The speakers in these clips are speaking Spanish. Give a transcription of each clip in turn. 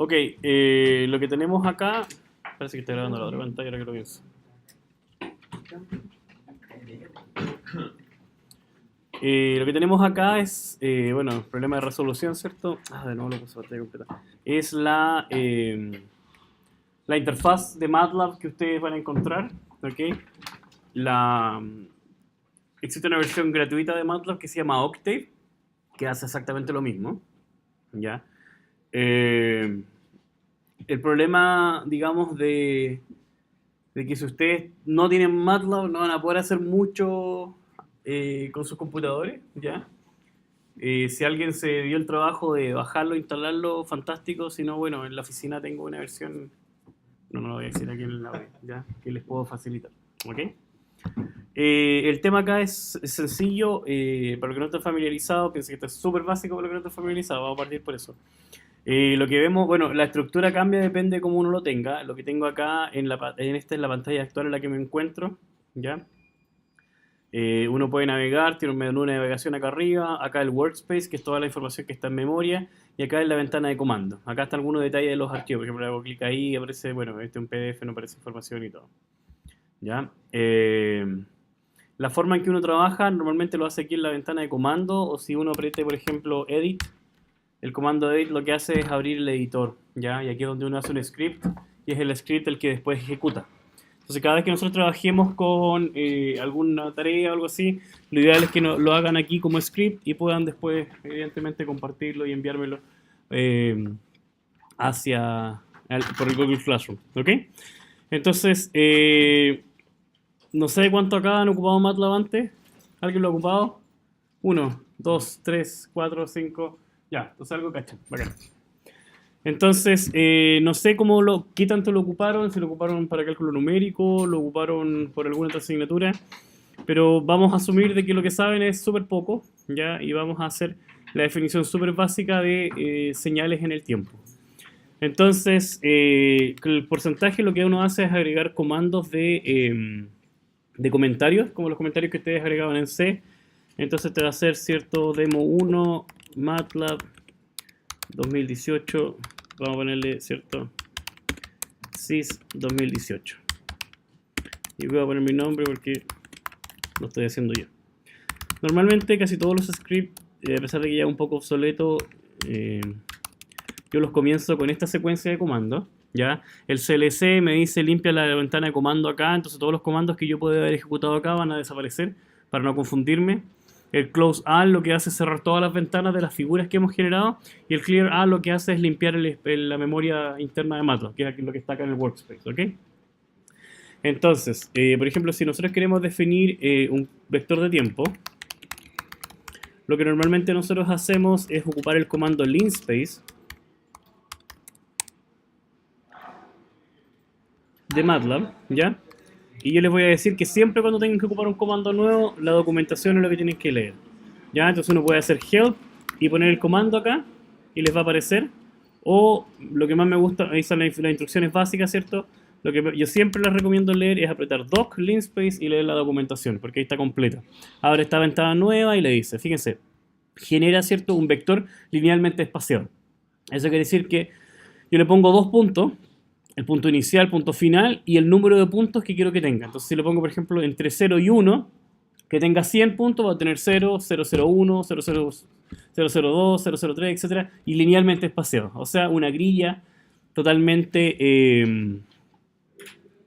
Ok, lo que tenemos acá, parece que está grabando la otra pantalla, ahora que lo pienso. Lo que tenemos acá es, bueno, problema de resolución, ¿cierto? De nuevo lo puse pantalla completa. Es la interfaz de MATLAB que ustedes van a encontrar, ¿ok? La, existe una versión gratuita de MATLAB que se llama Octave, que hace exactamente lo mismo, ¿ya? Eh, el problema, digamos, de que si ustedes no tienen MATLAB no van a poder hacer mucho con sus computadores, ¿ya? Si alguien se dio el trabajo de bajarlo, instalarlo, fantástico. Si no, bueno, en la oficina tengo una versión, no lo voy a decir aquí en la web, ¿ya? Que les puedo facilitar, ¿ok? El tema acá es sencillo, para los que no estén familiarizados, piensen que esto es súper básico para los que no estén familiarizados, vamos a partir por eso. Lo que vemos, bueno, la estructura cambia, depende de cómo uno lo tenga. Lo que tengo acá en esta es la pantalla actual en la que me encuentro, ¿ya? Uno puede navegar, tiene un menú de navegación acá arriba, acá el workspace, que es toda la información que está en memoria, y acá es la ventana de comando. Acá está algunos detalles de los archivos, por ejemplo, hago clic ahí y aparece, bueno, este es un PDF, no aparece información y todo, ¿ya? La forma en que uno trabaja normalmente lo hace aquí en la ventana de comando, o si uno apriete, por ejemplo, Edit, el comando edit lo que hace es abrir el editor, ¿ya? Y aquí es donde uno hace un script y es el script el que después ejecuta. Entonces, cada vez que nosotros trabajemos con alguna tarea o algo así, lo ideal es que lo hagan aquí como script y puedan después, evidentemente, compartirlo y enviármelo eh, por el Google Classroom, ¿ok? Entonces, no sé cuánto acá han ocupado MATLAB antes. ¿Alguien lo ha ocupado? Uno, dos, tres, cuatro, cinco. Ya, entonces algo cachan. Bacán. Entonces, no sé qué tanto lo ocuparon, si lo ocuparon para cálculo numérico, lo ocuparon por alguna otra asignatura, pero vamos a asumir de que lo que saben es súper poco, ¿ya? Y vamos a hacer la definición súper básica de señales en el tiempo. Entonces, el porcentaje lo que uno hace es agregar comandos de comentarios, como los comentarios que ustedes agregaban en C. Entonces te va a hacer cierto demo 1, MATLAB 2018, vamos a ponerle cierto SIS 2018. Y voy a poner mi nombre porque lo estoy haciendo yo. Normalmente casi todos los scripts, a pesar de que ya es un poco obsoleto, yo los comienzo con esta secuencia de comandos. ¿Ya? El CLC me dice limpia la ventana de comando acá, entonces todos los comandos que yo puedo haber ejecutado acá van a desaparecer para no confundirme. El close all lo que hace es cerrar todas las ventanas de las figuras que hemos generado, y el clear all lo que hace es limpiar la memoria interna de MATLAB, que es lo que está acá en el workspace, ¿ok? Entonces, por ejemplo, si nosotros queremos definir un vector de tiempo, lo que normalmente nosotros hacemos es ocupar el comando linspace de MATLAB, ¿ya? Y yo les voy a decir que siempre cuando tengan que ocupar un comando nuevo, la documentación es lo que tienen que leer, ¿ya? Entonces uno puede hacer help y poner el comando acá y les va a aparecer. O lo que más me gusta, ahí están las instrucciones básicas, ¿cierto? Lo que yo siempre les recomiendo leer es apretar doc, linspace y leer la documentación, porque ahí está completa. Abre esta ventana nueva y le dice, fíjense, genera, ¿cierto?, un vector linealmente espaciado. Eso quiere decir que yo le pongo dos puntos, el punto inicial, punto final, y el número de puntos que quiero que tenga. Entonces, si lo pongo, por ejemplo, entre 0 y 1, que tenga 100 puntos, va a tener 0, 001, 002, 003, etc. Y linealmente espaciado. O sea, una grilla totalmente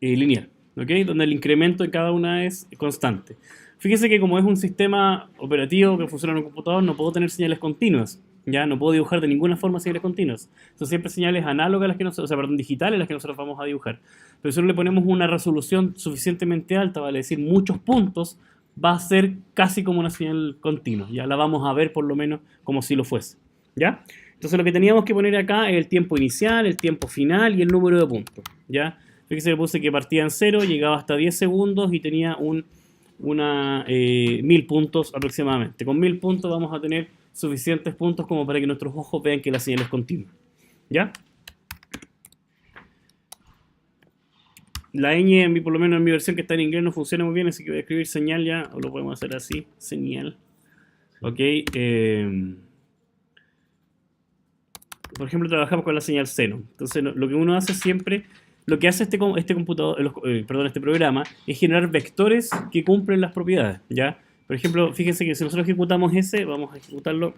lineal, ¿ok? Donde el incremento de cada una es constante. Fíjese que como es un sistema operativo que funciona en un computador, no puedo tener señales continuas. Ya no puedo dibujar de ninguna forma señales continuas. Son siempre señales análogas a las que nosotros, o sea, perdón, digitales las que nosotros vamos a dibujar. Pero si le ponemos una resolución suficientemente alta, vale decir muchos puntos, va a ser casi como una señal continua. Ya la vamos a ver por lo menos como si lo fuese. ¿Ya? Entonces lo que teníamos que poner acá es el tiempo inicial, el tiempo final y el número de puntos. ¿Ya? Fíjese que puse que partía en 0, llegaba hasta 10 segundos y tenía 1000 puntos aproximadamente. Con 1000 puntos vamos a tener suficientes puntos como para que nuestros ojos vean que la señal es continua. ¿Ya? La ñ, por lo menos en mi versión que está en inglés, no funciona muy bien, así que voy a escribir señal ya, o lo podemos hacer así, señal. Ok. por ejemplo, trabajamos con la señal seno. Entonces, lo que uno hace siempre, lo que hace este computador, este programa, es generar vectores que cumplen las propiedades, ¿ya? Por ejemplo, fíjense que si nosotros ejecutamos ese, vamos a ejecutarlo.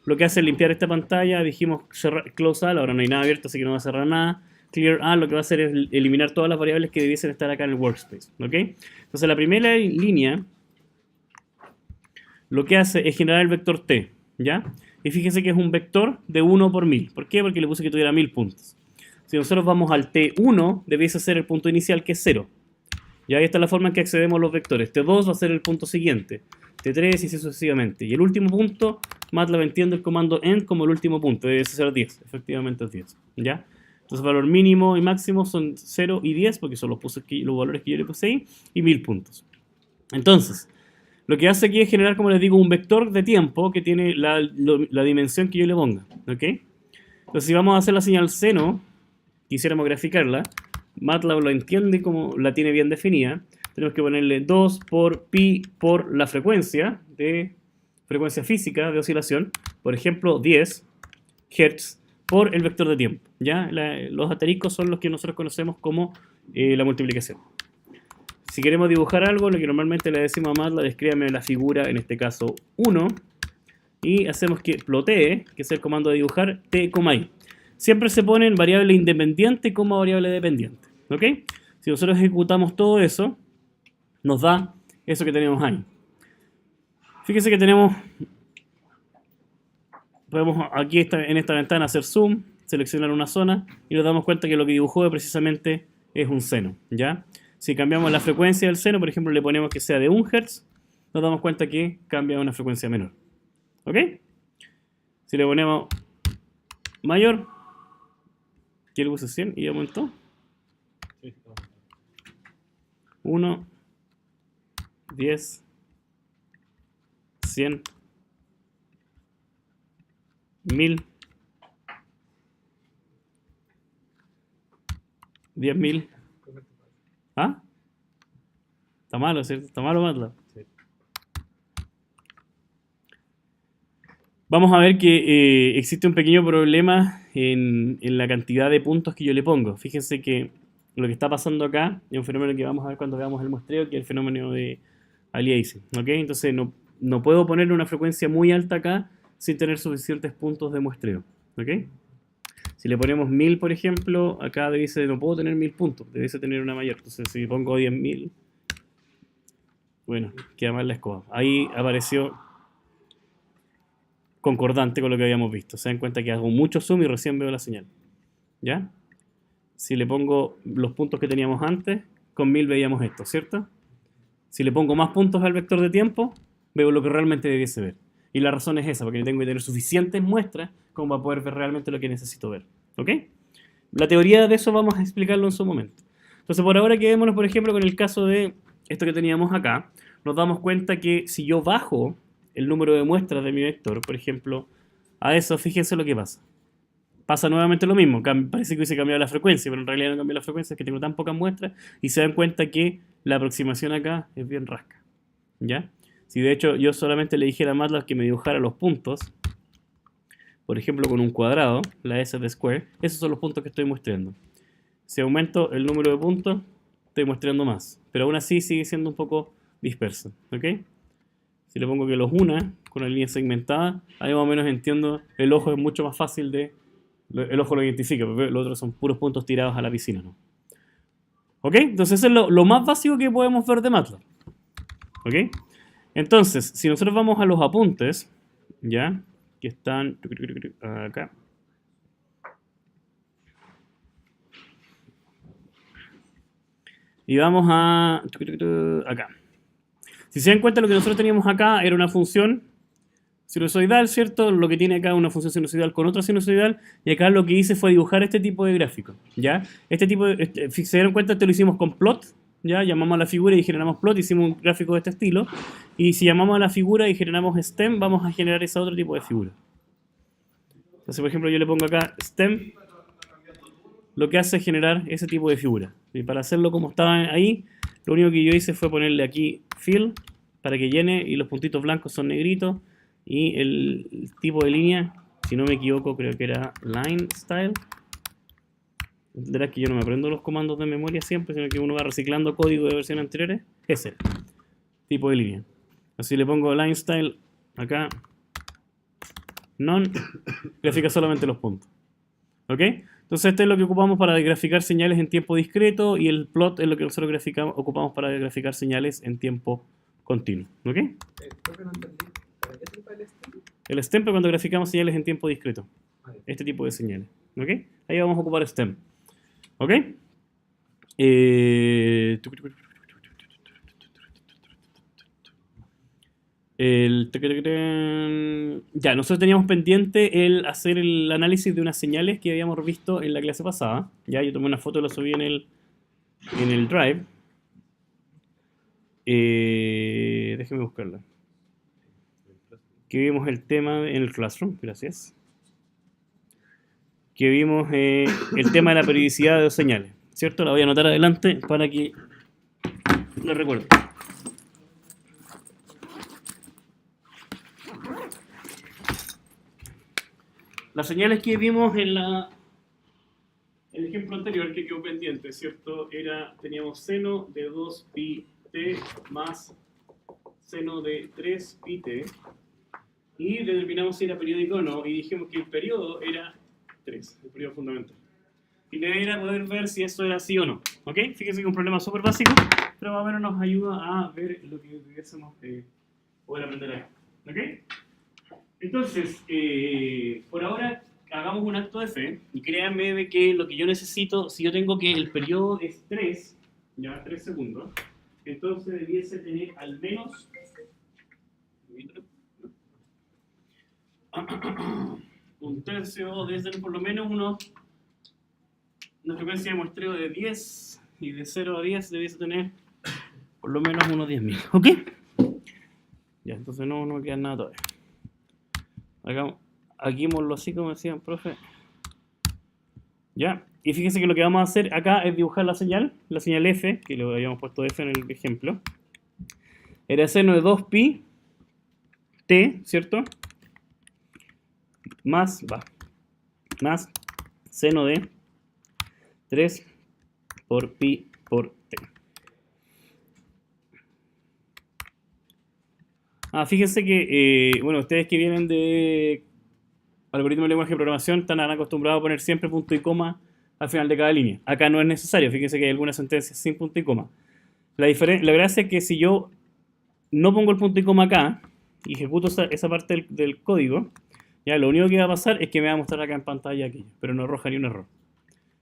Lo que hace es limpiar esta pantalla, dijimos close all, ahora no hay nada abierto, así que no va a cerrar nada. Clear all, lo que va a hacer es eliminar todas las variables que debiesen estar acá en el workspace, ¿ok? Entonces la primera línea lo que hace es generar el vector t, ¿ya? Y fíjense que es un vector de 1 por 1000. ¿Por qué? Porque le puse que tuviera 1000 puntos. Si nosotros vamos al t1, debiese ser el punto inicial, que es 0. Y ahí está la forma en que accedemos a los vectores. T2 va a ser el punto siguiente. T3 y así sucesivamente. Y el último punto, MATLAB entiende el comando end como el último punto. Debe ser 10. Efectivamente es 10. ¿Ya? Entonces, valor mínimo y máximo son 0 y 10, porque son los valores que yo le puse ahí, y 1000 puntos. Entonces, lo que hace aquí es generar, como les digo, un vector de tiempo que tiene la dimensión que yo le ponga. ¿Ok? Entonces, si vamos a hacer la señal seno, quisiéramos graficarla, MATLAB lo entiende como la tiene bien definida. Tenemos que ponerle 2 por pi por la frecuencia física de oscilación, por ejemplo 10 Hz por el vector de tiempo. ¿Ya? Los asteriscos son los que nosotros conocemos como la multiplicación. Si queremos dibujar algo, lo que normalmente le decimos a MATLAB es escríbame la figura, en este caso 1, y hacemos que plotee, que es el comando de dibujar, t, i. Siempre se ponen variable independiente como variable dependiente. ¿Ok? Si nosotros ejecutamos todo eso, nos da eso que tenemos ahí. Fíjense que podemos aquí en esta ventana hacer zoom, seleccionar una zona y nos damos cuenta que lo que dibujó precisamente es un seno, ¿ya? Si cambiamos la frecuencia del seno, por ejemplo, le ponemos que sea de 1 Hz, nos damos cuenta que cambia a una frecuencia menor. ¿Ok? Si le ponemos mayor, ¿qué le puse 100 y aumentó? 1, 10, 100, 1000, 10.000. ¿Ah? Está malo, ¿cierto? Está malo, MATLAB. Sí. Vamos a ver que existe un pequeño problema en la cantidad de puntos que yo le pongo. Fíjense que lo que está pasando acá es un fenómeno que vamos a ver cuando veamos el muestreo, que es el fenómeno de aliasing. ¿Ok? Entonces no puedo ponerle una frecuencia muy alta acá sin tener suficientes puntos de muestreo. ¿Ok? Si le ponemos 1000, por ejemplo, acá no puedo tener 1000 puntos, debiese tener una mayor. Entonces, si pongo 10.000, bueno, queda mal la escoba. Ahí apareció concordante con lo que habíamos visto. Se dan cuenta que hago mucho zoom y recién veo la señal. ¿Ya? Si le pongo los puntos que teníamos antes, con 1000 veíamos esto, ¿cierto? Si le pongo más puntos al vector de tiempo, veo lo que realmente debiese ver. Y la razón es esa, porque tengo que tener suficientes muestras como para poder ver realmente lo que necesito ver. ¿Ok? La teoría de eso vamos a explicarlo en su momento. Entonces, por ahora quedémonos, por ejemplo, con el caso de esto que teníamos acá. Nos damos cuenta que si yo bajo el número de muestras de mi vector, por ejemplo, a eso, fíjense lo que pasa. Pasa nuevamente lo mismo. Parece que hubiese cambiado la frecuencia, pero en realidad no cambió la frecuencia, es que tengo tan pocas muestras y se dan cuenta que la aproximación acá es bien rasca. ¿Ya? Si de hecho yo solamente le dijera a MATLAB que me dibujara los puntos, por ejemplo con un cuadrado, la S de square, esos son los puntos que estoy muestrando. Si aumento el número de puntos, estoy muestrando más, pero aún así sigue siendo un poco disperso. ¿Ok? Si le pongo que los una con la línea segmentada, ahí más o menos entiendo, el ojo es mucho más fácil el ojo lo identifica, porque los otros son puros puntos tirados a la piscina, ¿no? ¿Ok? Entonces eso es lo más básico que podemos ver de MATLAB. ¿Ok? Entonces, si nosotros vamos a los apuntes, ¿ya? Que están acá. Y vamos a acá. Si se dan cuenta, lo que nosotros teníamos acá era una función sinusoidal, ¿cierto? Lo que tiene acá es una función sinusoidal con otra sinusoidal, y acá lo que hice fue dibujar este tipo de gráfico, ¿ya? Si se dieron cuenta, lo hicimos con plot, ¿ya? Llamamos a la figura y generamos plot, hicimos un gráfico de este estilo, y si llamamos a la figura y generamos stem, vamos a generar ese otro tipo de figura. Entonces, por ejemplo, yo le pongo acá stem, lo que hace es generar ese tipo de figura. Y para hacerlo como estaba ahí, lo único que yo hice fue ponerle aquí fill, para que llene, y los puntitos blancos son negritos, y el tipo de línea Si no me equivoco, creo que era line style. Entenderás que yo no me aprendo los comandos de memoria siempre, sino que uno va reciclando código de versiones anteriores. Ese tipo de línea. Así le pongo line style acá. None. Grafica solamente los puntos. ¿Ok? Entonces esto es lo que ocupamos para graficar señales en tiempo discreto y el plot es lo que nosotros ocupamos para graficar señales en tiempo continuo. ¿Ok? Creo que no entendí. ¿Para qué sirve el stem? El stem es cuando graficamos señales en tiempo discreto. Este tipo de señales. ¿Ok? Ahí vamos a ocupar stem. ¿Ok? Ya, nosotros teníamos pendiente el hacer el análisis de unas señales que habíamos visto en la clase pasada. Ya, yo tomé una foto y la subí en el Drive. Déjeme buscarla. Que vimos el tema en el Classroom, gracias. Que vimos el tema de la periodicidad de dos señales, ¿cierto? La voy a anotar adelante para que lo recuerde. Las señales que vimos en el ejemplo anterior que quedó pendiente, ¿cierto? Teníamos seno de 2 pi t más seno de 3 pi t y determinamos si era periódico o no y dijimos que el periodo era 3, el periodo fundamental. Y la idea era poder ver si eso era sí o no. ¿Ok? Fíjense que es un problema súper básico, pero más o menos nos ayuda a ver lo que debiésemos poder aprender acá. ¿Ok? Entonces, por ahora hagamos un acto de fe y créanme de que lo que yo necesito, si yo tengo que el periodo es 3, ya 3 segundos, entonces debiese tener al menos un tercio, debe tener por lo menos una frecuencia de muestreo de 10 y de 0 a 10 debiese tener por lo menos unos 10.000. ¿Ok? Ya, entonces no me queda nada todavía. Hagámoslo así como decían, profe. Ya, y fíjense que lo que vamos a hacer acá es dibujar la señal F, que lo habíamos puesto F en el ejemplo. Era seno de 2 pi t, ¿cierto? Más seno de 3 por pi por t. Fíjense que, bueno, ustedes que vienen de algoritmo de lenguaje de programación están acostumbrados a poner siempre punto y coma al final de cada línea. Acá no es necesario, fíjense que hay algunas sentencias sin punto y coma. La gracia es que si yo no pongo el punto y coma acá y ejecuto esa parte del código, ya lo único que va a pasar es que me va a mostrar acá en pantalla aquello, pero no arroja ni un error.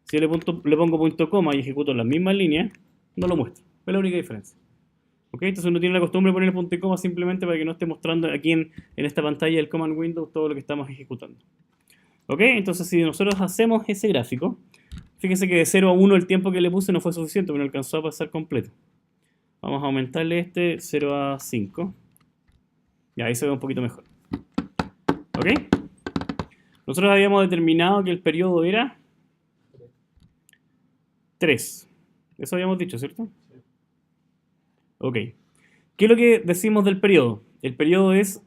Si yo le pongo punto y coma y ejecuto las mismas líneas, no lo muestra. Es la única diferencia. ¿Ok? Entonces uno tiene la costumbre de poner el punto y coma simplemente para que no esté mostrando aquí en esta pantalla del command window todo lo que estamos ejecutando. ¿Ok? Entonces si nosotros hacemos ese gráfico, fíjense que de 0 a 1 el tiempo que le puse no fue suficiente, pero no alcanzó a pasar completo. Vamos a aumentarle 0 a 5. Ya, ahí se ve un poquito mejor. ¿Ok? Nosotros habíamos determinado que el periodo era 3. Eso habíamos dicho, ¿cierto? Ok. ¿Qué es lo que decimos del periodo? El periodo es,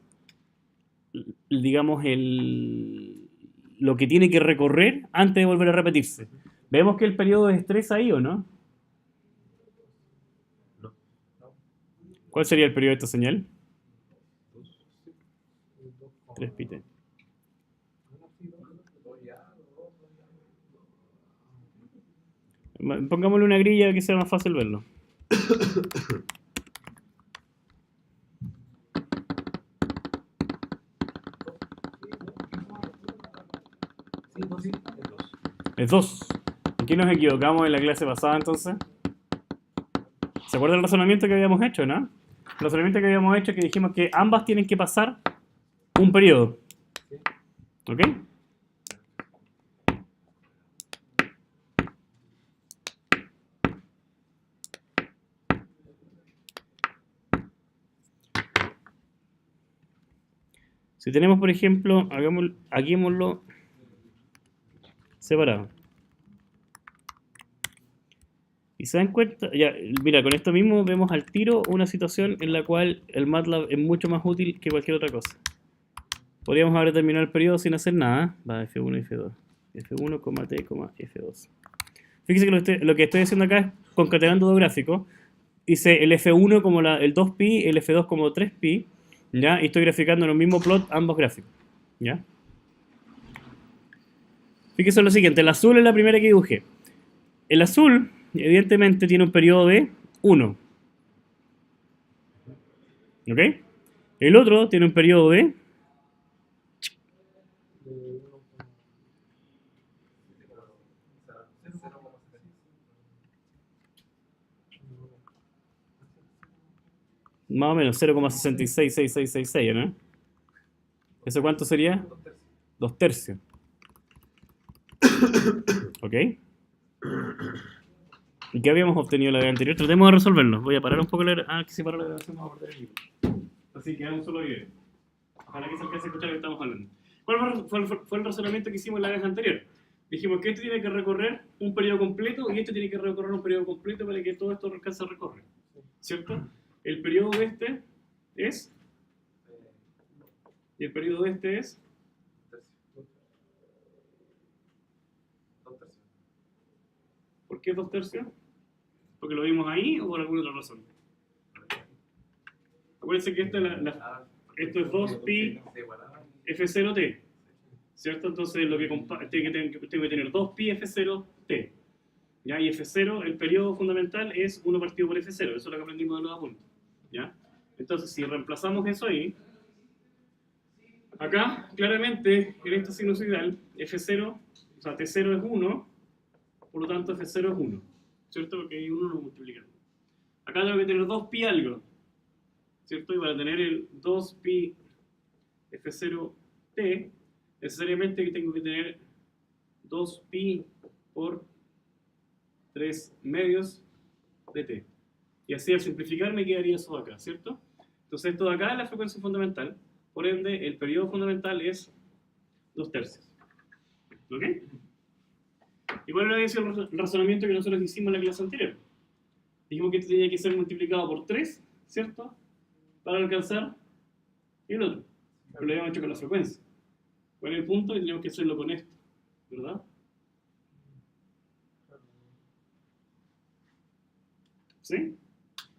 digamos, lo que tiene que recorrer antes de volver a repetirse. ¿Vemos que el periodo es 3 ahí o no? ¿Cuál sería el periodo de esta señal? 3 pi t. Pongámosle una grilla que sea más fácil verlo. Es 2. ¿En qué nos equivocamos en la clase pasada entonces? ¿Se acuerdan del razonamiento que habíamos hecho, no? El razonamiento que habíamos hecho es que dijimos que ambas tienen que pasar un periodo. ¿Ok? Si tenemos, por ejemplo, hagámoslo separado. Y se dan cuenta, ya, mira, con esto mismo vemos al tiro una situación en la cual el MATLAB es mucho más útil que cualquier otra cosa. podríamos haber terminado el periodo sin hacer nada. Va F1 y F2. F1, T, F2. Fíjese que lo que estoy haciendo acá es concatenando dos gráficos. Hice el F1 como el 2pi, el F2 como 3pi, ¿ya? Y estoy graficando en el mismo plot ambos gráficos, ¿ya? Fíjese lo siguiente, el azul es la primera que dibujé. El azul, evidentemente, tiene un periodo de 1. ¿Ok? El otro tiene un periodo de... más o menos 0,666666, ¿no? ¿Eso cuánto sería? 2 tercios. ¿Ok? ¿Y qué habíamos obtenido la vez anterior? Tratemos de resolverlo. Voy a parar un poco la... Ah, que si paro la grabación vamos a perder el libro. Así que un solo video. Ojalá que se alcance a escuchar lo que estamos hablando. ¿Cuál fue el razonamiento que hicimos la vez anterior? Dijimos que este tiene que recorrer un periodo completo y este tiene que recorrer un periodo completo para que todo esto alcance a recorrer. ¿Cierto? El periodo de este es... Y el periodo de este es... ¿Por qué 2 tercios? ¿Porque lo vimos ahí o por alguna otra razón? Acuérdense que esto es 2pi f0t, ¿cierto? Entonces lo que tiene que tener 2pi f0t. ¿Ya? Y f0, el periodo fundamental es 1 partido por f0, eso es lo que aprendimos de los apuntes. ¿Ya? Entonces si reemplazamos eso ahí, acá claramente en esta sinusoidal f0, o sea t0 es 1, por lo tanto f0 es 1, ¿cierto? Porque hay 1 lo multiplicamos. Acá tengo que tener 2pi algo, ¿cierto? Y para tener el 2pi f0t, necesariamente tengo que tener 2pi por 3 medios de t. Y así al simplificar me quedaría eso de acá, ¿cierto? Entonces esto de acá es la frecuencia fundamental, por ende el periodo fundamental es 2 tercios. ¿Ok? ¿Y cuál era el razonamiento que nosotros hicimos en la clase anterior? Dijimos que esto tenía que ser multiplicado por 3, ¿cierto? Para alcanzar el otro. Pero lo habíamos hecho con la frecuencia. ¿Cuál es el punto? Y tenemos que hacerlo con esto, ¿verdad? ¿Sí?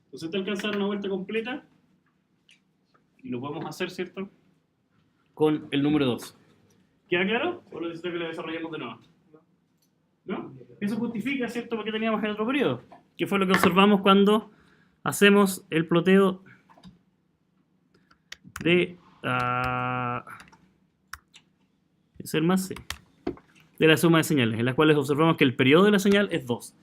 Entonces esto alcanzar una vuelta completa y lo podemos hacer, ¿cierto? Con el número 2. ¿Queda claro? ¿O lo necesito que lo desarrollemos de nuevo? ¿No? Eso justifica, ¿cierto?, porque teníamos el otro periodo, que fue lo que observamos cuando hacemos el ploteo de es el más C, de la suma de señales, en las cuales observamos que el periodo de la señal es 2.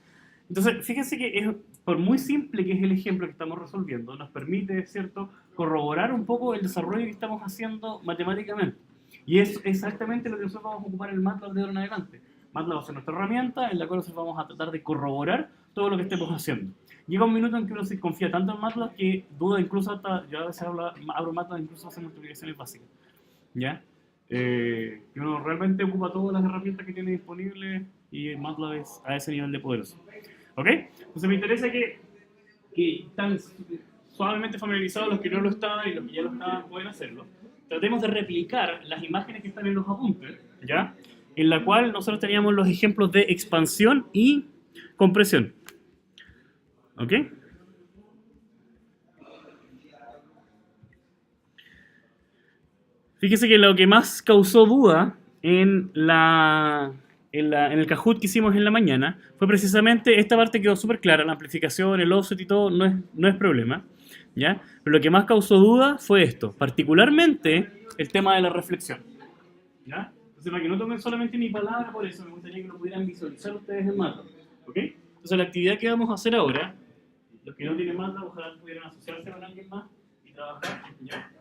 Entonces, fíjense que por muy simple que es el ejemplo que estamos resolviendo, nos permite, ¿cierto?, corroborar un poco el desarrollo que estamos haciendo matemáticamente. Y es exactamente lo que nosotros vamos a ocupar en el MATLAB de ahora en adelante. MATLAB va a ser nuestra herramienta en la cual nosotros vamos a tratar de corroborar todo lo que estemos haciendo. Llega un minuto en que uno se confía tanto en MATLAB que duda incluso hasta, yo a veces abro MATLAB incluso hacer multiplicaciones básicas, ¿ya? Que uno realmente ocupa todas las herramientas que tiene disponibles y MATLAB es a ese nivel de poderoso. ¿Ok? Entonces me interesa que están suavemente familiarizados los que no lo estaban y los que ya lo estaban pueden hacerlo. Tratemos de replicar las imágenes que están en los apuntes, ¿ya? En la cual nosotros teníamos los ejemplos de expansión y compresión. ¿Ok? Fíjese que lo que más causó duda en el Kahoot que hicimos en la mañana fue precisamente esta parte. Quedó súper clara, la amplificación, el offset y todo no es problema, ¿ya? Pero lo que más causó duda fue esto, particularmente el tema de la reflexión, ¿ya? Entonces, para que no tomen solamente mi palabra por eso, me gustaría que lo pudieran visualizar ustedes en MATLAB, ¿ok? Entonces la actividad que vamos a hacer ahora, los que no tienen MATLAB, ojalá pudieran asociarse con alguien más y trabajar, ¿ya?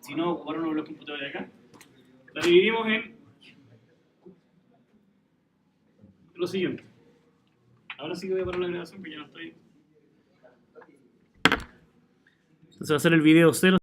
Si no, ocupar uno de los computadores de acá. La dividimos en lo siguiente. Ahora sí que voy a parar la grabación porque ya no estoy. Entonces va a ser el video 0.